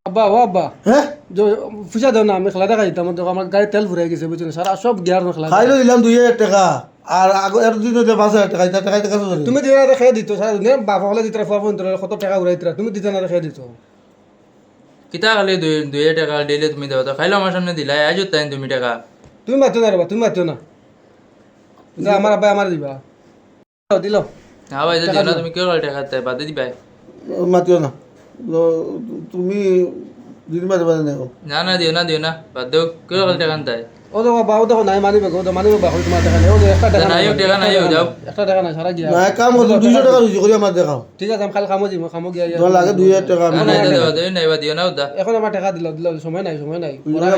আব্বা ও আব্বা হ্যাঁ পয়সা দাও না আমি খেলা দেখা দিতাম আমার গাড়ি তেল ভরে গেছে বুঝছেন সারা সব গিয়ার খেলা খাইলো দিলাম 2000 টাকা আর এর দিন 5000 টাকা এটা টাকা টাকা তুমি দিনা খেয়ে দিত সারা দিন বাবা হলে দিতরা ফোন কত টাকা উড়াইতরা তুমি দিতে না খেয়ে দিত কিতা খালি 2000 টাকা ডেইলি তুমি দাও তো খাইলো আমার সামনে দিলাই আজ তাই তুমি টাকা তুমি মাতিও না রে তুমি মাতিও না আমার আব্বা আমার দিবা দিল হ্যাঁ ভাই দিও না তুমি কেউ টাকা দেয় বাদ দিবাই মাতিও না তুমি দিন মাঝে মাঝে নেও না দিও না বাদ দাও কেউ টাকা দেয় ও দেখো বাবু দেখো নাই মানিবে গো মানিবে বাবু তোমার টাকা নেই ও একটা টাকা নাই টাকা নাই যাও একটা টাকা নাই সারা গিয়া না কাম করো 200 টাকা রুজি করে আমার দেখাও ঠিক আছে আমি খালি খামো গিয়া তোমার লাগে 2000 টাকা না দাও নাই বা দিও না দা এখন আমার টাকা দিল সময় নাই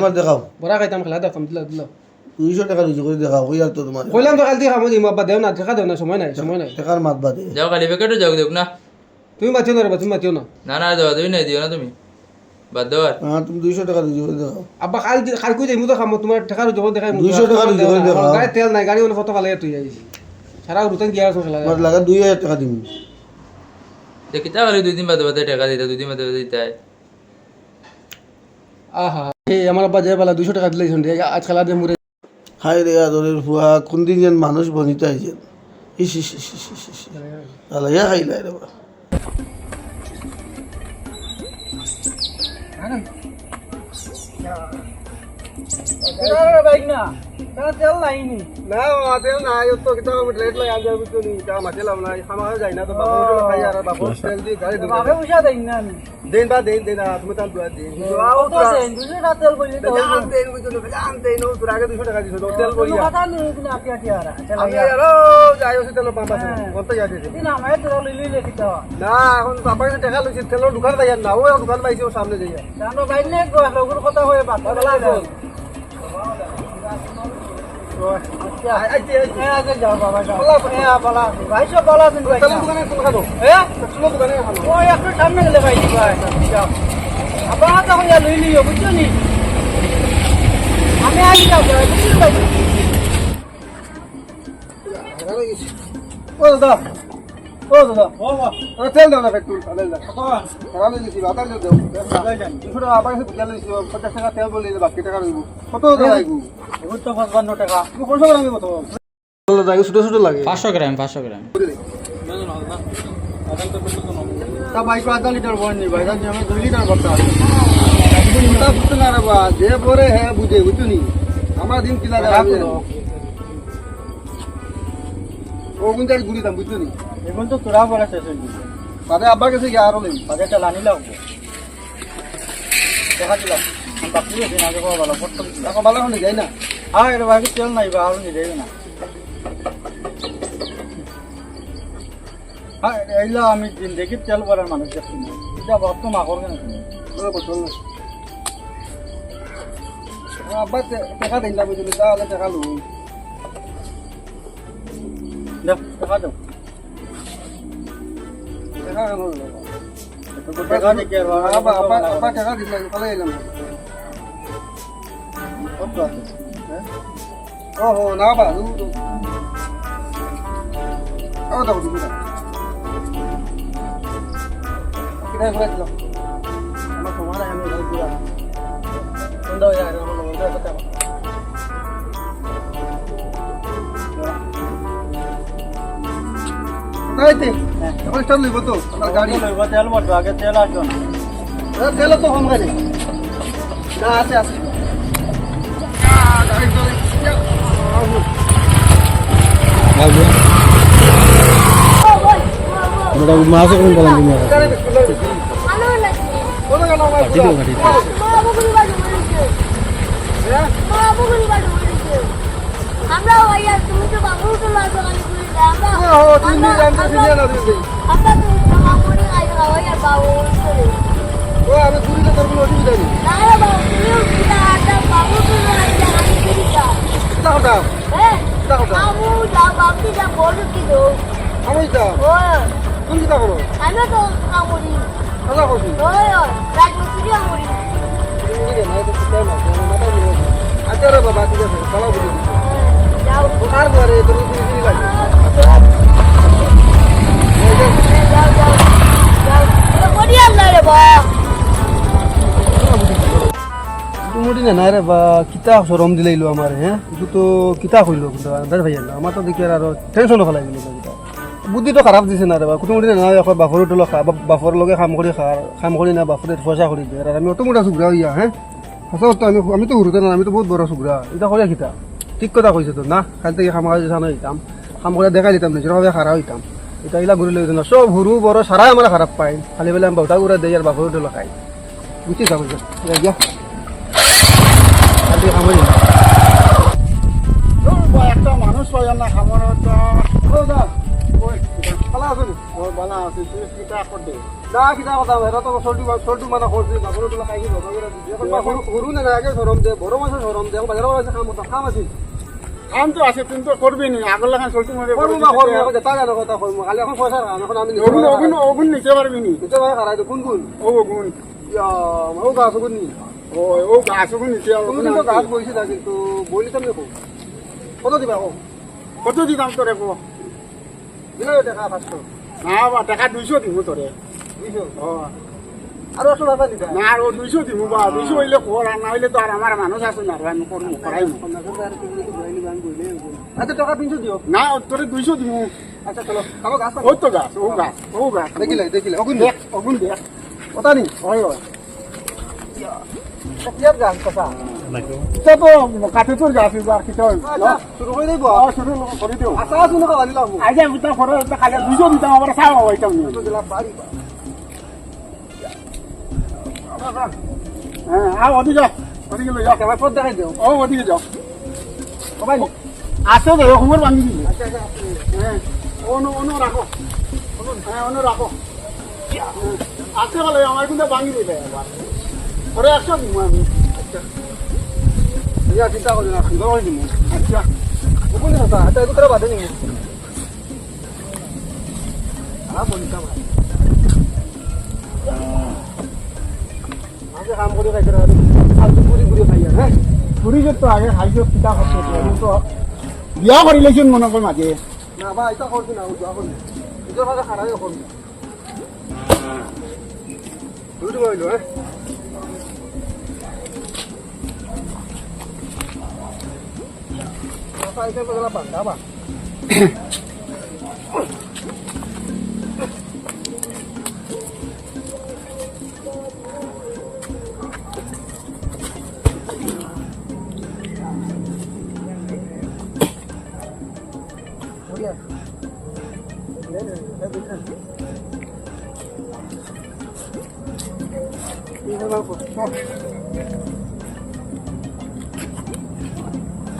আমার দেখাও বড়া খাইতাম খেলা দেখতাম দিল 200 টাকা রুজি করে দেখাও ওই আর তো তোমার কইলাম তো কালকে খামো দিম আব্বা দেও না টাকা দেও না সময় নাই টাকার মাত বাদে যাও খালি প্যাকেটে যাও দেখ না তুমি মাতিও না রে তুমি মাতিও না না দাও নাই দিও না তুমি বাদ দাও আর হ্যাঁ তুমি 200 টাকা রুজি করে দেখাও আব্বা কাল কই যাইমু তো খামো তোমার টাকা যখন দেখাই 200 টাকা রুজি করে দেখাও গাড়ি তেল নাই গাড়ি অনেক কত ভালো তুই আইছি সারা রুতন গিয়া আছে খেলা তোমার লাগে 2000 টাকা দিবি কিতা খালি 2 দিন বাদে টাকা দিতে 2 দিন বাদে দিতে আহা এই আমার আব্বা যে বলা 200 টাকা দিলেই শুনতে আজ খেলা দে মুরে হাই রে আদরের ফুয়া কোন দিন যেন মানুষ বনিতে আইছেন ইস ইস ইস ইস ইস ইস আল্লাহ ইয়া খাইলাই রে বা তেল নাই তো কিতা লেট লাই আজ বুঝছো নি তা মাছেলাম না খামা যায় না তো বাবু খাই আর বাবু তেল দি গাড়ি দিবা বাবু পয়সা দেন না দেন বা দেন তুমি তাল দুয়া দেন বাবু তো দেন 200 টাকা তেল বলি তো জান দেন বুঝছো জান দেন ও তোর আগে 200 টাকা দিছো তেল বলি কথা নি না আপনি আটি আরা আমি আরো যাইও সে তেল পাম্প আছে কত যাইতে দিন আমায় তোর লইলে কিতা না এখন বাবা কাছে টাকা লইছি তেল দোকান যাই না ও দোকান পাইছি ও সামনে যাই জানো বাইনে গো ওগুলো কথা হয়ে বাত বলা আছে আচ্ছা যাও বাবা যাও বলা ভাই সব বলা দিন ভাই দোকানে কোন খাবো দোকানে খাবো ও একটু সামনে গেলে ভাই যাও আবার তখন যা লই লিও বুঝছো নি আমি আই যাও বুঝছো ভাই ও দাদা তেল দাও না পেট্রোল তেল দাও টাকা দিছি বাতাল দাও দুশো টাকা আবার তেল দিছি 50 টাকা তেল বলে বাকি টাকা লইব কত দাও আইগু ওই তো 55 টাকা তুমি কত গ্রাম কত বলো দাও ছোট লাগে 500 গ্রাম তা ভাই কো আধা লিটার বল নি ভাই জানি আমি 2 লিটার ভরতে আছে তা বুঝতে না রে বা যে পরে হ্যাঁ বুঝে বুঝুনি আমার দিন কিলা রাখো ও গুনতে গুলি দাম বুঝুনি এখন তো তোরা বলা শেষ হয়ে গেছে বাদে আব্বা কাছে গিয়ে আরো নেই বাদে চালানি লাগবে দেখা দিলাম বাকি দিন আগে ভালো ফটো টাকা ভালো হয়ে যায় না হ্যাঁ এর ভাই তেল নাই বা আলো নিয়ে যাবে না হ্যাঁ এইলা আমি দিন দেখি তেল ভরার মানুষ দেখছি না এটা বর্ত মাকর কেন ওরা বছর না আব্বা টাকা দিন না বুঝলি তাহলে টাকা লো টাকা দাও টাকা দিকে আবার টাকা দিলাম ফলে এলাম ওহো না বা ও দাও দিবি না কিনা করে দিলাম আমার তোমার আমি যাই পুরা বন্ধ হয়ে যায় আমার বন্ধ করতে হবে নাইতে এখন চল লইব তো আমার গাড়ি লইব তেল বড় আগে তেল আসো না তেল তো কম গাড়ি না আছে গাড়ি চলে বড় মাছ কোন বলেন তুমি আমরা ভাইয়া তুমি তো বাবু তো লাগবে আমরা তুমি জানতে দিলে না দিদি আমরা তো মামুনি আইবা ভাইয়া বাবু করে ও আমি ঘুরিতে তোর কোনো অসুবিধা নেই না রে বাবু তুমি কিটা আটা বাবু তো লাগবে আমি কিটা দাও দাও দাও বাবু যা বাবু যা বড় কি দো আমি তো ও তুমি কি করো আমি তো মামুনি কথা কইছি ও রাজমিস্ত্রি মামুনি তুমি কি না তো তাই না মাথা দিয়ে আচ্ছা রে বাবা ঠিক আছে চালাও বুঝি যাও কার ঘরে তুমি কি লাগে যাও যাও যাও বড়িয়া না রে বাবা নাই রে বা কিতা সরম দিলাইলো আমার হ্যাঁ কিন্তু তো কিতা কইলো কিন্তু আন্দাজ ভাই আমার তো দেখি আর টেনশন ফেলাই দিল কিতা বুদ্ধিটো খারাপ দিছে না রে বা কোনো দিন না এখন বাপর উঠলো খা বাপর লগে কাম কৰি না বাপরে পয়সা কৰি দিয়ে আর আমি অত মোটা সুগ্রা হইয়া হ্যাঁ সঁচা আমি তো ঘুরতে না আমি তো বহুত বড় সুগ্রা এটা করে কিতা ঠিক কথা কইছে তো না কাল থেকে খাম কাজ জানা হইতাম কাম করে দেখাই দিতাম নিজেরভাবে খারাপ হইতাম এটা ইলা ঘুরি লইতো না সব সরু বড় সারাই আমার খারাপ পাই খালি বেলা আমি বাউটা ঘুরে দেই আর বাপর উঠলো খাই বুঝছি যাবো গিয়া কাল থেকে খাম হইয়া একটা মানুষ পাই না খামার ভালো আছো নি বানা আছে তুই কিতা করতে না কিতা কথা এরা তো সল্টু মানা করছি বাপর উঠলো খাই কি বাবা করে দিছি এখন বাপর গরু না আগে সরম দে বড় মাছের সরম দে বাজারে আছে খাম আছে কাম তো আছে তুই তো করবি নি আগর লাগান চলতে মরে করবো বা করবো এখন যেটা জানো কথা করবো খালি এখন পয়সা রাখ এখন আমি ওগুন ওগুন ওগুন নিতে পারবি নি নিতে পারে খারাই তো কোন কোন ও ওগুন ও গাছ কোন নি ও ও গাছ ওগুন নিতে তুমি কিন্তু গাছ বইছি না কিন্তু বইলি তো দেখো কত দিবা ও কত দিতাম তোরে কো দিলে টাকা 500 না বা টাকা 200 দিব তোরে 200 ও আর 100 টাকা দিবা না আর 200 দিব বা 200 হইলে কর আর না হইলে তো আর আমার মানুষ আছে না আমি করব করাইম আচ্ছা টাকা 300 দিও না তোরে 200 দিব আচ্ছা চলো খাবো গাছ ও তো গাছ ও গাছ দেখিলে ওগুন দেখ ওগুন দেখ কথা নি ওই ওই কিয়ার গাছ কথা এটা তো কাঠে তোর গাছ আর কি তোর আচ্ছা শুরু করে দেব শুরু করে দিও আচ্ছা শুনো খাওয়া দিলাম আগে ভিতর করে খালি 200 দিতাম আবার সাও হইতাম না তো দিলাম বাড়ি হ্যাঁ আও ওদিকে লই যাও কেমন পথ দেখাই দিও ও ওদিকে যাও সবাই আসো তো খবর ভাঙি দিবি আচ্ছা আচ্ছা হ্যাঁ অনু রাখো হ্যাঁ অনু রাখো আসতে বলে আমার কিন্তু ভাঙি দিবে আবার পরে আসো আমি ইয়া চিন্তা করি না সুন্দর করে দিমু আচ্ছা ওগুন কথা আচ্ছা এটা করে বাদে নি বলিতাম আগে কাম করে খাইতে রাখি ফালতু পুরি পুরি খাই আর হ্যাঁ পুরি তো আগে খাইছো পিতা করতে তো বিয়া করি লেছেন মনে কর মাঝে না বা এটা করছি না ওটা করছি নিজের ভাষা খারাপই করছি দুটো হইলো হ্যাঁ এটা বলা বান্দা বা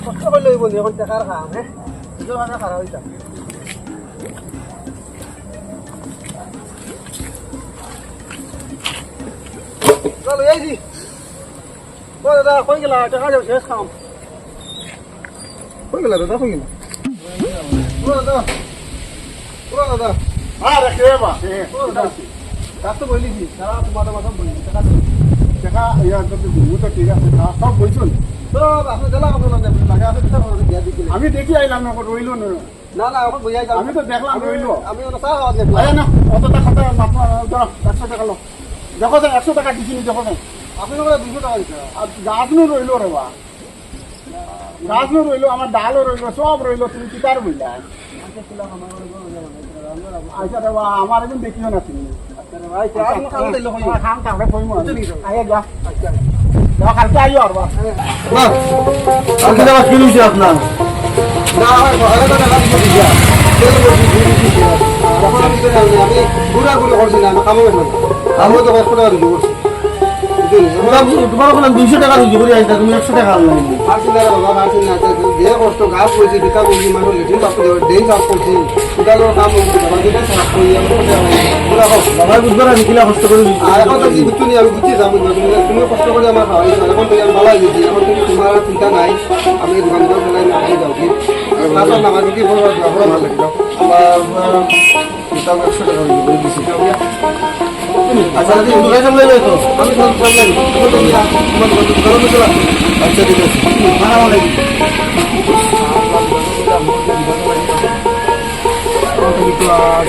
কষ্ট করে লইব নি এখন টাকার খাম হ্যাঁ নিজের ভাষা খারাপ হইতা চলো এই জি ও দাদা কই গেলা টাকা যাও শেষ খাম কই গেলা দাদা কই গেলা ও দাদা হ্যাঁ রেখে বা ও দাদা কাজ তো বইলি কি সারা তোমার মাথা বইলি টাকা দেখা ইয়া তো ঘুমু তো ঠিক আছে সব বইছুন তো আপনি দিলাম আপনার লাগে আপনি কিতা করে দিয়া দিলে আমি দেখি আইলাম না রইল না না না এখন বইয়াই যাও আমি তো দেখলাম রইলো আমি ওটা চা খাওয়া দেখলাম আরে না অত টাকা তো মাত্র 100 টাকা লো দেখো তো 100 টাকা দিছিনি দেখো না আপনি ওটা 200 টাকা দিছে আর গাছ নো রইলো রে বা গাছ নো রইলো আমার ডালও রইলো সব রইলো তুমি কি তার বইলা আচ্ছা রে বা আমার এখন দেখিও না তুমি ভাই আপনি খাওয়া দিলে কই খাম কামড়ে কইমু আগে যা যাও কালকে আইও আর বা কালকে যাওয়া কি হয়েছে আপনার না ভাই ভালো কথা লাগছে দিয়া তেল বসি ঘুরি দিছি যখন আমি তো জানি আমি পুরা গুলো করছি না আমি কামও করছি আমি তো 100 টাকা দিছি তোমার ওখানে 200 টাকা রুজি করে আইতা তুমি 100 টাকা আনলাই পারছি না বাবা পারছি না যে কষ্ট গাছ বইছি বিকা বইছি মানুষ লেটিন বাপ দেওয়ার দেই কাজ করছি উদালোর কাম বাবা দিতে সাফ করি আমি পুরা হোক বাবা বুঝবার আমি কিলা কষ্ট করে আর এখন তো বুঝছি নি আমি বুঝছি যাবো তুমি কষ্ট করে আমার খাওয়াই এখন তো আমি ভালো গেছি এখন তুমি তোমার চিন্তা নাই আমি দোকান করে ফেলাই না আগে যাও কি ক্লাস না আমার কি বলবো ভালো লাগলো আমার কিতাব 100 টাকা রুজি করে দিছি আচ্ছা তুমি দোকান সামনে যাই তো আমি সব প্রবলেম তোমার দোকান চলা আচ্ছা ঠিক আছে আসসালামু আলাইকুম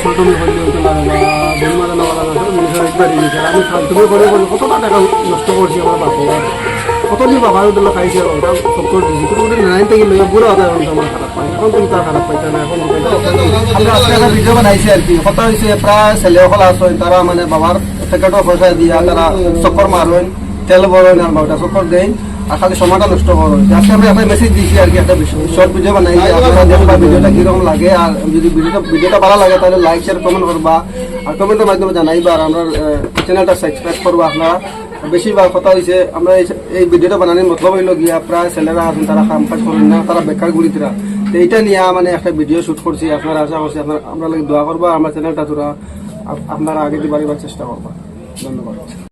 ছোটো মেয়ে বললে হইতে পারে না বেল মারানো বলা না মিনিষের একবার আমি তুমি করে কত টাকা নষ্ট করছি আমার বাপু কতদিন বাবার উঠল খাইছে ওটা সত্তর দিয়েছি কিন্তু নাইন থেকে লইয়া বুড়ো হতে এখন আমার খারাপ পাই এখন তুমি তার খারাপ পাইছে না এখন আমরা আজকে একটা ভিডিও বানাইছি আর কি কথা হয়েছে প্রায় ছেলে সকল আসেন তারা মানে বাবার প্যাকেটও পয়সা দিয়া তারা চক্কর মারেন তেল বড়েন আর বারোটা চক্কর দেন আর খালি সময়টা নষ্ট করেন আজকে আমরা একটা মেসেজ দিয়েছি আর কি একটা শর্ট ভিডিও বানাইছি আপনারা দেখবা ভিডিওটা কিরকম লাগে আর যদি ভিডিওটা ভালো লাগে তাহলে লাইক শেয়ার কমেন্ট করবা আর কমেন্টের মাধ্যমে জানাইবা আর আমরা চ্যানেলটা সাবস্ক্রাইব করবো আপনারা বেশিরভাগ কথা হয়েছে আমরা এই ভিডিওটা বানানোর মতলব হইল গিয়া প্রায় ছেলেরা আছেন তারা কাম কাজ করেন না তারা বেকার গুলিতরা তো এইটা নিয়ে মানে একটা ভিডিও শুট করছি আপনারা আশা করছি আপনারা লাগে দোয়া করবা আমরা চ্যানেলটা তোরা আপনারা আগে দিবার চেষ্টা করবা ধন্যবাদ।